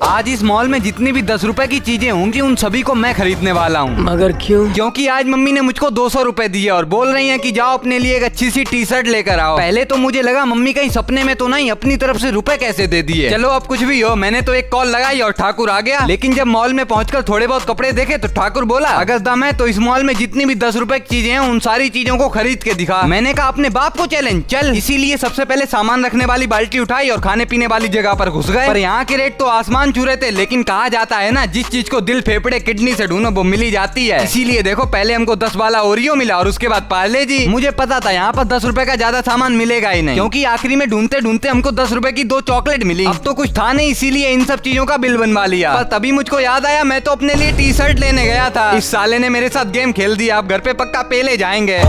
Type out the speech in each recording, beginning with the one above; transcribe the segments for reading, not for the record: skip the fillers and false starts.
आज इस मॉल में जितनी भी 10 रुपए की चीजें होंगी उन सभी को मैं खरीदने वाला हूँ। मगर क्यों? क्योंकि आज मम्मी ने मुझको 200 रुपए दिए और बोल रही हैं कि जाओ अपने लिए एक अच्छी सी टी शर्ट लेकर आओ। पहले तो मुझे लगा मम्मी कहीं सपने में तो नहीं, अपनी तरफ से रुपए कैसे दे दिए। चलो अब कुछ भी हो, मैंने तो एक कॉल लगाई और ठाकुर आ गया। लेकिन जब मॉल में पहुंचकर थोड़े बहुत कपड़े देखे तो ठाकुर बोला अगर दम है तो इस मॉल में जितनी भी 10 रुपए की चीजें हैं उन सारी चीजों को खरीद के दिखा। मैंने कहा अपने बाप को चैलेंज चल। इसीलिए सबसे पहले सामान रखने वाली बाल्टी उठाई और खाने पीने वाली जगह पर घुस गए। पर यहाँ के रेट तो आसमान छू रहे थे। लेकिन कहा जाता है ना, जिस चीज को दिल फेफड़े किडनी से ढूंढो वो मिली जाती है। इसीलिए देखो पहले हमको 10 वाला ओरियो मिला और उसके बाद पार्ले जी। मुझे पता था यहाँ पर 10 रुपए का ज्यादा सामान मिलेगा ही नहीं, क्योंकि आखिरी में ढूंढते ढूंढते हमको 10 रुपए की 2 चॉकलेट मिली। अब तो कुछ था नहीं, इसीलिए इन सब चीजों का बिल बनवा लिया। पर तभी मुझको याद आया मैं तो अपने लिए टी शर्ट लेने गया था। इस साले ने मेरे साथ गेम खेल दिया। अब घर पे पक्का पेले जाएंगे।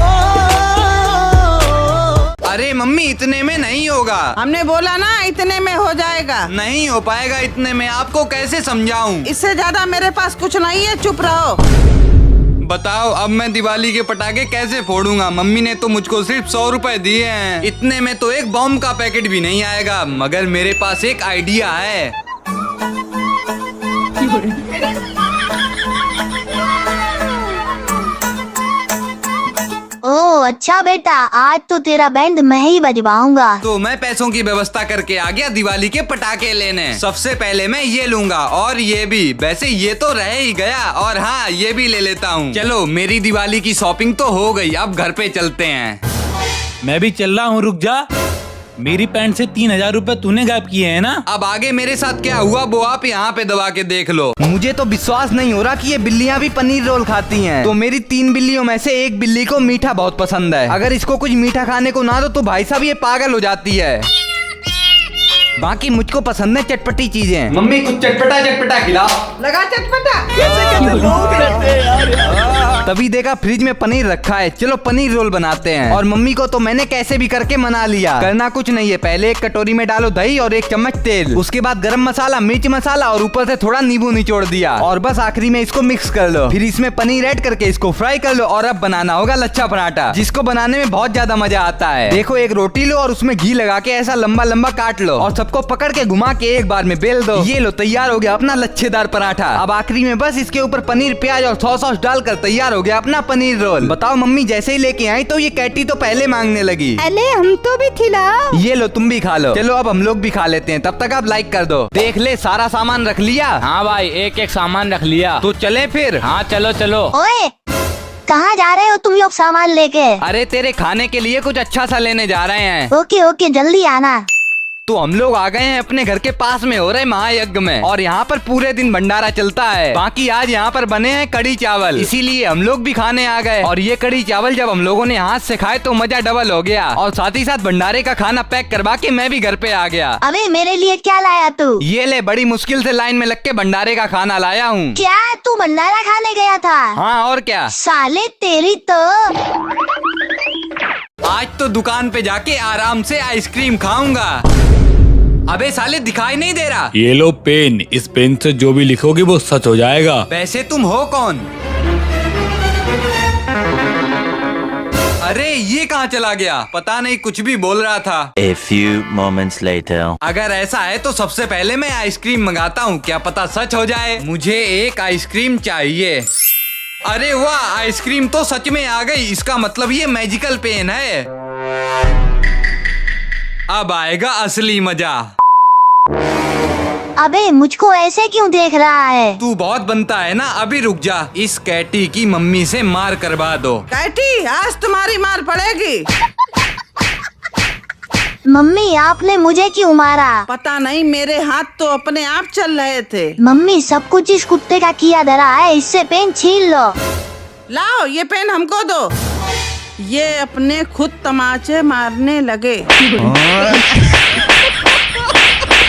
अरे मम्मी इतने में नहीं होगा। हमने बोला ना इतने में हो जाएगा। नहीं हो पाएगा इतने में, आपको कैसे समझाऊं? इससे ज्यादा मेरे पास कुछ नहीं है, चुप रहो। बताओ अब मैं दिवाली के पटाखे कैसे फोड़ूंगा? मम्मी ने तो मुझको सिर्फ 100 रुपए दिए हैं। इतने में तो एक बॉम्ब का पैकेट भी नहीं आएगा। मगर मेरे पास एक आइडिया है। ओह अच्छा बेटा, आज तो तेरा बैंड मैं ही बजवाऊंगा। तो मैं पैसों की व्यवस्था करके आ गया दिवाली के पटाखे लेने। सबसे पहले मैं ये लूंगा और ये भी। वैसे ये तो रह ही गया, और हाँ ये भी ले लेता हूँ। चलो मेरी दिवाली की शॉपिंग तो हो गई, अब घर पे चलते हैं। मैं भी चल रहा हूँ, रुक जा। मेरी पैंट से 3000 रुपए तूने गायब किए हैं ना। अब आगे मेरे साथ क्या हुआ वो आप यहाँ पे दबा के देख लो। मुझे तो विश्वास नहीं हो रहा कि ये बिल्लियाँ भी पनीर रोल खाती हैं। तो मेरी 3 बिल्लियों में से एक बिल्ली को मीठा बहुत पसंद है। अगर इसको कुछ मीठा खाने को ना दो तो भाई साहब ये पागल हो जाती है। बाकी मुझको पसंद है चटपटी चीजें। मम्मी कुछ चटपटा चटपटा खिलाओ। लगा चटपटा। तभी देखा फ्रिज में पनीर रखा है, चलो पनीर रोल बनाते हैं। और मम्मी को तो मैंने कैसे भी करके मना लिया। करना कुछ नहीं है, पहले एक कटोरी में डालो दही और 1 चम्मच तेल। उसके बाद गरम मसाला, मिर्च मसाला और ऊपर से थोड़ा नींबू निचोड़ दिया। और बस आखिरी में इसको मिक्स कर लो। फिर इसमें पनीर ऐड करके इसको फ्राई कर लो। और अब बनाना होगा लच्छा पराठा, जिसको बनाने में बहुत ज्यादा मजा आता है। देखो एक रोटी लो और उसमें घी लगा के ऐसा लंबा लंबा काट लो और सबको पकड़ के घुमा के एक बार में बेल दो। ये लो तैयार हो गया अपना लच्छेदार पराठा। अब आखिरी में बस इसके ऊपर पनीर, प्याज और सॉस डालकर तैयार हो गया अपना पनीर रोल। बताओ मम्मी जैसे ही लेके आई तो ये कैटी तो पहले मांगने लगी। अरे हम तो भी खिलाओ। ये लो तुम भी खा लो। चलो अब हम लोग भी खा लेते हैं, तब तक आप लाइक कर दो। देख ले सारा सामान रख लिया। हाँ भाई, एक एक सामान रख लिया। तो चले फिर। हाँ चलो चलो। ओए कहाँ जा रहे हो तुम लोग सामान लेके? अरे तेरे खाने के लिए कुछ अच्छा सा लेने जा रहे हैं। ओके ओके जल्दी आना। तो हम लोग आ गए हैं अपने घर के पास में हो रहे महायज्ञ में, और यहाँ पर पूरे दिन भंडारा चलता है। बाकी आज यहाँ पर बने हैं कड़ी चावल, इसीलिए हम लोग भी खाने आ गए। और ये कड़ी चावल जब हम लोगों ने हाथ से खाए तो मजा डबल हो गया। और साथ ही साथ भंडारे का खाना पैक करवा के मैं भी घर पे आ गया। अबे मेरे लिए क्या लाया तू? ये ले, बड़ी मुश्किल से लाइन में लग के भंडारे का खाना लाया हूँ। क्या तू भंडारा खाने गया था? हाँ और क्या। साले तेरी तो। आज तो दुकान पे जाके आराम से आइसक्रीम खाऊंगा। अबे साले दिखाई नहीं दे रहा। ये लो पेन, इस पेन से जो भी लिखोगे वो सच हो जाएगा। वैसे तुम हो कौन? अरे ये कहाँ चला गया? पता नहीं कुछ भी बोल रहा था। A few moments later. अगर ऐसा है तो सबसे पहले मैं आइसक्रीम मंगाता हूँ, क्या पता सच हो जाए। मुझे एक आइसक्रीम चाहिए। अरे वाह, आइसक्रीम तो सच में आ गई। इसका मतलब ये मैजिकल पेन है। अब आएगा असली मजा। अबे मुझको ऐसे क्यों देख रहा है? तू बहुत बनता है ना। अभी रुक जा, इस कैटी की मम्मी से मार करवा दो। कैटी आज तुम्हारी मार पड़ेगी। मम्मी आपने मुझे क्यों मारा? पता नहीं, मेरे हाथ तो अपने आप चल रहे थे। मम्मी सब कुछ इस कुत्ते का किया धरा है, इससे पेन छीन लो। लाओ ये पेन हमको दो। ये अपने खुद तमाचे मारने लगे।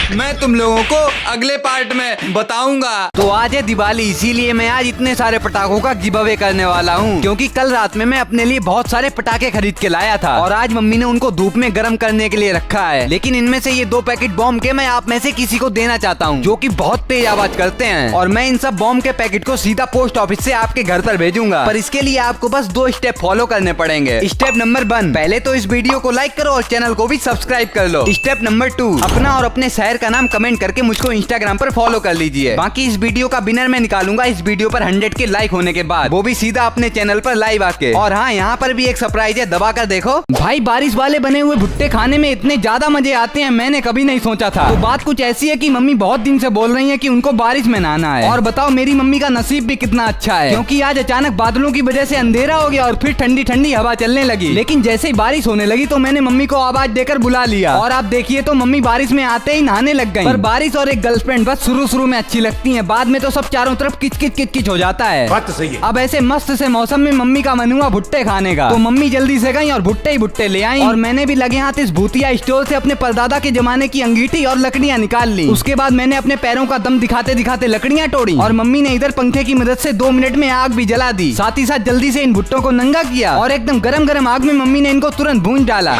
मैं तुम लोगों को अगले पार्ट में बताऊंगा। तो आज है दिवाली, इसीलिए मैं आज इतने सारे पटाखों का गिव अवे करने वाला हूँ। क्योंकि कल रात में मैं अपने लिए बहुत सारे पटाखे खरीद के लाया था और आज मम्मी ने उनको धूप में गर्म करने के लिए रखा है। लेकिन इनमें से ये 2 पैकेट बॉम्ब के मैं आप में से किसी को देना चाहता हूँ, जो कि बहुत तेज आवाज करते हैं। और मैं इन सब बॉम्ब के पैकेट को सीधा पोस्ट ऑफिस से आपके घर पर भेजूंगा। पर इसके लिए आपको बस 2 स्टेप फॉलो करने पड़ेंगे। स्टेप नंबर 1, पहले तो इस वीडियो को लाइक करो और चैनल को भी सब्सक्राइब कर लो। स्टेप नंबर 2, अपना और अपने शहर शहर का नाम कमेंट करके मुझको इंस्टाग्राम पर फॉलो कर लीजिए। बाकी इस वीडियो का विनर मैं निकालूंगा इस वीडियो पर 100 के लाइक होने के बाद, वो भी सीधा अपने चैनल पर लाइव आके। और हाँ, यहाँ पर भी एक सरप्राइज है, दबा कर देखो भाई। बारिश वाले बने हुए भुट्टे खाने में इतने ज्यादा मजे आते हैं, मैंने कभी नहीं सोचा था। तो बात कुछ ऐसी है कि मम्मी बहुत दिन से बोल रही है कि उनको बारिश में नहाना है। और बताओ मेरी मम्मी का नसीब भी कितना अच्छा है, क्योंकि आज अचानक बादलों की वजह से अंधेरा हो गया और फिर ठंडी ठंडी हवा चलने लगी। लेकिन जैसे ही बारिश होने लगी तो मैंने मम्मी को आवाज देकर बुला लिया, और आप देखिए तो मम्मी बारिश में आते ही नहाने लग गई। पर बारिश और एक गर्लफ्रेंड बस शुरू में अच्छी लगती है, बाद में तो सब चारों तरफ किच हो जाता है। बात तो सही है। अब ऐसे मस्त से मौसम में मम्मी का मन हुआ भुट्टे खाने का, तो मम्मी जल्दी से गई और भुट्टे ही भुट्टे ले आई। और मैंने भी लगे हाथ इस भूतिया स्टोर से अपने परदादा के जमाने की अंगीठी और लकड़ियाँ निकाल ली। उसके बाद मैंने अपने पैरों का दम दिखाते दिखाते लकड़ियाँ तोड़ी, और मम्मी ने इधर पंखे की मदद से 2 मिनट में आग भी जला दी। साथ ही साथ जल्दी से इन भुट्टों को नंगा किया, और एकदम गरम गरम आग में मम्मी ने इनको तुरंत भून डाला।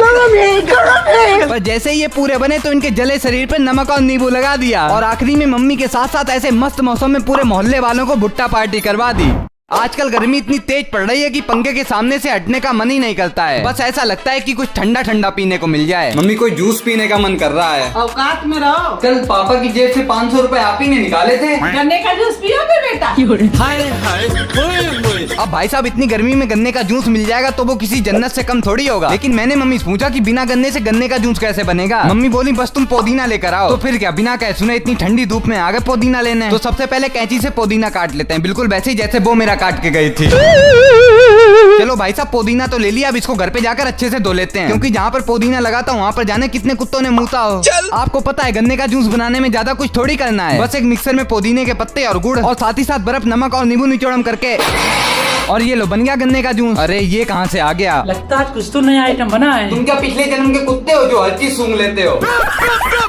पर जैसे ही ये पूरे बने तो इनके जले शरीर पर नमक और नींबू लगा दिया, और आखिरी में मम्मी के साथ साथ ऐसे मस्त मौसम में पूरे मोहल्ले वालों को भुट्टा पार्टी करवा दी। आजकल गर्मी इतनी तेज पड़ रही है कि पंखे के सामने से हटने का मन ही नहीं करता है। बस ऐसा लगता है कि कुछ ठंडा ठंडा पीने को मिल जाए। मम्मी कोई जूस पीने का मन कर रहा है। औकात में रहो। कल पापा की जेब से 500 रुपए आप ही ने निकाले थे। गन्ने का जूस पियोगे बेटा? अब भाई साहब इतनी गर्मी में गन्ने का जूस मिल जाएगा तो वो किसी जन्नत से कम थोड़ी होगा। लेकिन मैंने मम्मी से पूछा कि बिना गन्ने से गन्ने का जूस कैसे बनेगा। मम्मी बोली बस तुम पुदीना लेकर आओ। तो फिर क्या, बिना कहे सुने इतनी ठंडी धूप में आ गए पुदीना लेने। तो सबसे पहले कैंची से पुदीना काट लेते हैं, बिल्कुल वैसे ही जैसे वो मेरा काट के गई थी। चलो भाई साहब पुदीना तो ले लिया, अब इसको घर पे जाकर अच्छे से धो लेते हैं, क्योंकि जहाँ पर पुदीना लगाता हूँ वहाँ पर जाने कितने कुत्तों ने मुँहता हो। आपको पता है गन्ने का जूस बनाने में ज्यादा कुछ थोड़ी करना है, बस एक मिक्सर में पुदीने के पत्ते और गुड़ और साथ ही साथ बर्फ, नमक और नींबू निचोड़म करके, और ये लो बन गया गन्ने का जूस। अरे ये कहाँ से आ गया? लगता है कुछ तो नया आइटम बना है। तुम क्या पिछले जन्म के कुत्ते हो जो हर चीज सूंघ लेते हो?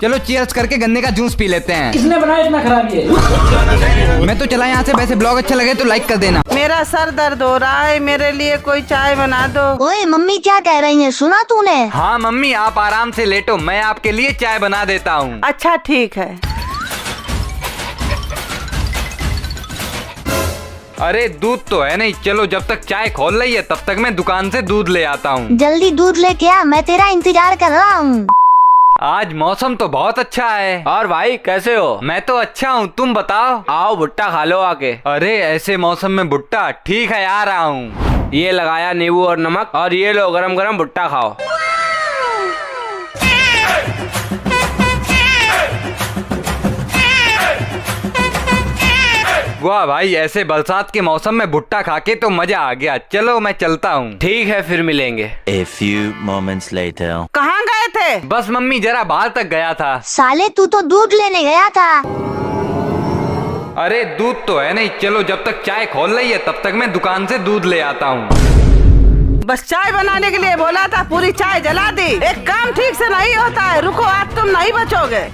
चलो चीयर्स करके गन्ने का जूस पी लेते हैं। किसने बनाया इतना खराबी है? मैं तो चला यहाँ से। वैसे ब्लॉग अच्छा लगे तो लाइक कर देना। मेरा सर दर्द हो रहा है, मेरे लिए कोई चाय बना दो। ओए मम्मी क्या कह रही है, सुना तूने? हाँ मम्मी आप आराम से लेटो, मैं आपके लिए चाय बना देता हूँ। अच्छा ठीक है। अरे दूध तो है नहीं, चलो जब तक चाय खोल रही है तब तक मैं दुकान से दूध ले आता हूँ। जल्दी दूध लेके आ, मैं तेरा इंतजार कर रहा हूँ। आज मौसम तो बहुत अच्छा है। और भाई कैसे हो? मैं तो अच्छा हूँ, तुम बताओ। आओ भुट्टा खा लो आके। अरे ऐसे मौसम में भुट्टा, ठीक है आ रहा हूँ। ये लगाया नींबू और नमक, और ये लो गरम गरम भुट्टा खाओ। वाह भाई, ऐसे बरसात के मौसम में भुट्टा खा के तो मजा आ गया। चलो मैं चलता हूँ। ठीक है फिर मिलेंगे। A few moments later. कहाँ गए थे? बस मम्मी जरा बाहर तक गया था। साले तू तो दूध लेने गया था। अरे दूध तो है नहीं, चलो जब तक चाय खोल रही है तब तक मैं दुकान से दूध ले आता हूँ। बस चाय बनाने के लिए बोला था, पूरी चाय जला दी। एक काम ठीक से नहीं होता है, रुको आज तुम नहीं बचोगे।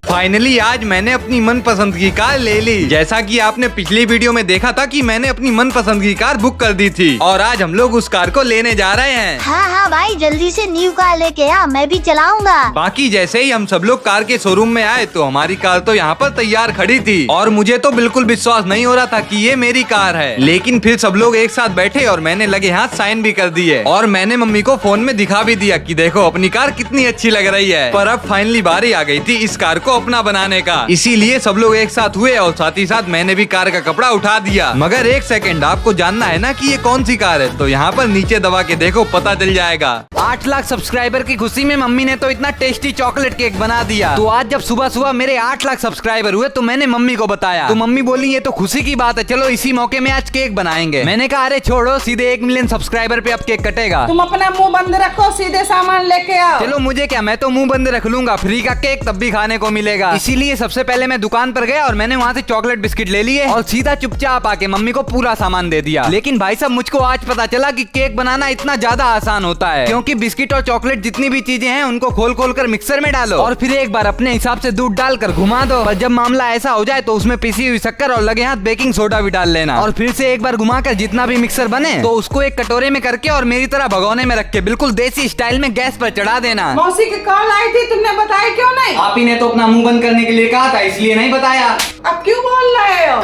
फाइनली आज मैंने अपनी मनपसंद की कार ले ली। जैसा कि आपने पिछली वीडियो में देखा था कि मैंने अपनी मनपसंद की कार बुक कर दी थी, और आज हम लोग उस कार को लेने जा रहे हैं। हाँ हाँ भाई जल्दी से न्यू कार लेके आ, मैं भी चलाऊंगा। बाकी जैसे ही हम सब लोग कार के शोरूम में आए तो हमारी कार तो यहाँ पर तैयार खड़ी थी, और मुझे तो बिल्कुल विश्वास नहीं हो रहा था कि ये मेरी कार है। लेकिन फिर सब लोग एक साथ बैठे और मैंने लगे हाथ साइन भी कर दिए, और मैंने मम्मी को फोन में दिखा भी दिया कि देखो अपनी कार कितनी अच्छी लग रही है। पर अब फाइनली बारी आ गई थी इस कार को अपना बनाने का, इसीलिए सब लोग एक साथ हुए और साथ ही साथ मैंने भी कार का कपड़ा उठा दिया। मगर एक सेकंड, आपको जानना है ना कि ये कौन सी कार है? तो यहाँ पर नीचे दबा के देखो, पता चल जाएगा। 8 लाख सब्सक्राइबर की खुशी में मम्मी ने तो इतना टेस्टी चॉकलेट केक बना दिया। तो आज जब सुबह सुबह मेरे 8 लाख सब्सक्राइबर हुए तो मैंने मम्मी को बताया, तो मम्मी बोली ये तो खुशी की बात है, चलो इसी मौके में आज केक बनाएंगे। मैंने कहा अरे छोड़ो, सीधे 1 मिलियन सब्सक्राइबर पे अब केक कटेगा। तुम अपना मुंह बंद रखो, सीधे सामान लेके आओ। चलो मुझे क्या, मैं तो मुंह बंद रख लूंगा, फ्री का केक तब भी खाने को मिलेगा। इसीलिए सबसे पहले मैं दुकान पर गया और मैंने वहाँ से चॉकलेट बिस्किट ले लिए और सीधा चुपचाप आके मम्मी को पूरा सामान दे दिया। लेकिन भाई साहब मुझको आज पता चला कि केक बनाना इतना ज्यादा आसान होता है, क्योंकि बिस्किट और चॉकलेट जितनी भी चीजें हैं उनको खोल खोल कर मिक्सर में डालो और फिर एक बार अपने हिसाब से दूध डालकर घुमा दो। पर जब मामला ऐसा हो जाए तो उसमें पिसी हुई शक्कर और लगे हाथ बेकिंग सोडा भी डाल लेना, और फिर से एक बार घुमाकर जितना भी मिक्सर बने तो उसको एक कटोरे में करके और मेरी तरह भगोने में रख के बिल्कुल देसी स्टाइल में गैस पर चढ़ा देना। मौसी की कॉल आई थी, तुमने बताया क्यों नहीं? आप ही ने तो अपना मुंह बंद करने के लिए कहा था, इसलिए नहीं बताया। अब क्यों बोल रहे हो?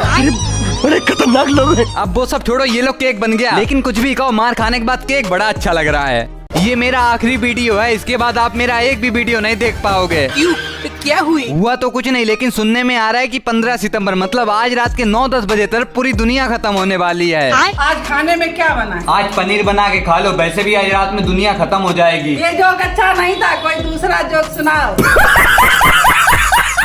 बड़े खतरनाक लोग हैं। अब वो सब छोड़ो, ये लोग केक बन गया। लेकिन कुछ भी कहो, मार खाने के बाद केक बड़ा अच्छा लग रहा है। ये मेरा आखिरी वीडियो है, इसके बाद आप मेरा एक भी वीडियो नहीं देख पाओगे। क्यों? क्या हुई? हुआ तो कुछ नहीं, लेकिन सुनने में आ रहा है कि 15 सितंबर मतलब आज रात के 9-10 बजे तक पूरी दुनिया खत्म होने वाली है। आज खाने में क्या बना है? आज पनीर बना के खा लो, वैसे भी आज रात में दुनिया खत्म हो जाएगी। ये जोक अच्छा नहीं था, कोई दूसरा जोक सुनाओ।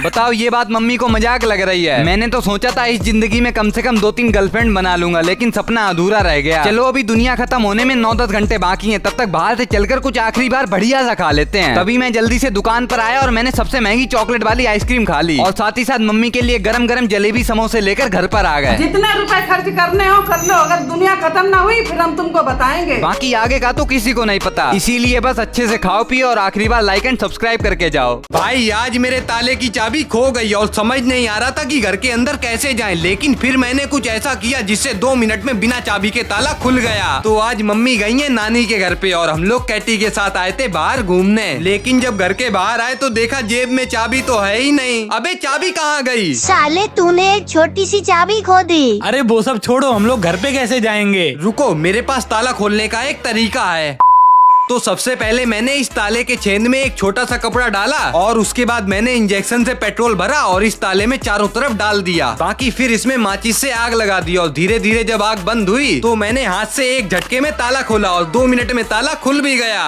बताओ, ये बात मम्मी को मजाक लग रही है। मैंने तो सोचा था इस जिंदगी में कम से कम 2-3 गर्लफ्रेंड बना लूंगा, लेकिन सपना अधूरा रह गया। चलो अभी दुनिया खत्म होने में 9-10 घंटे बाकी हैं, तब तक बाहर से चलकर कुछ आखिरी बार बढ़िया सा खा लेते हैं। तभी मैं जल्दी से दुकान पर आया और मैंने सबसे महंगी चॉकलेट वाली आइसक्रीम खा ली और साथ ही साथ मम्मी के लिए गरम गरम जलेबी समोसे लेकर घर पर आ गए। जितने रुपए खर्च करने हो कर लो, अगर दुनिया खत्म ना हुई फिर हम तुमको बताएंगे। बाकी आगे का तो किसी को नहीं पता, इसीलिए बस अच्छे से खाओ पियो और आखिरी बार लाइक एंड सब्सक्राइब करके जाओ। भाई आज मेरे ताले की चाबी खो गई और समझ नहीं आ रहा था कि घर के अंदर कैसे जाएं, लेकिन फिर मैंने कुछ ऐसा किया जिससे 2 मिनट में बिना चाबी के ताला खुल गया। तो आज मम्मी गई है नानी के घर पे और हम लोग कैटी के साथ आए थे बाहर घूमने, लेकिन जब घर के बाहर आए तो देखा जेब में चाबी तो है ही नहीं। अबे चाबी कहाँ गई? साले तूने एक छोटी सी चाबी खो दी। अरे वो सब छोड़ो, हम लोग घर पे कैसे जाएंगे? रुको, मेरे पास ताला खोलने का एक तरीका है। तो सबसे पहले मैंने इस ताले के छेद में एक छोटा सा कपड़ा डाला और उसके बाद मैंने इंजेक्शन से पेट्रोल भरा और इस ताले में चारों तरफ डाल दिया। बाकी फिर इसमें माचिस से आग लगा दी और धीरे धीरे जब आग बंद हुई तो मैंने हाथ से एक झटके में ताला खोला और 2 मिनट में ताला खुल भी गया।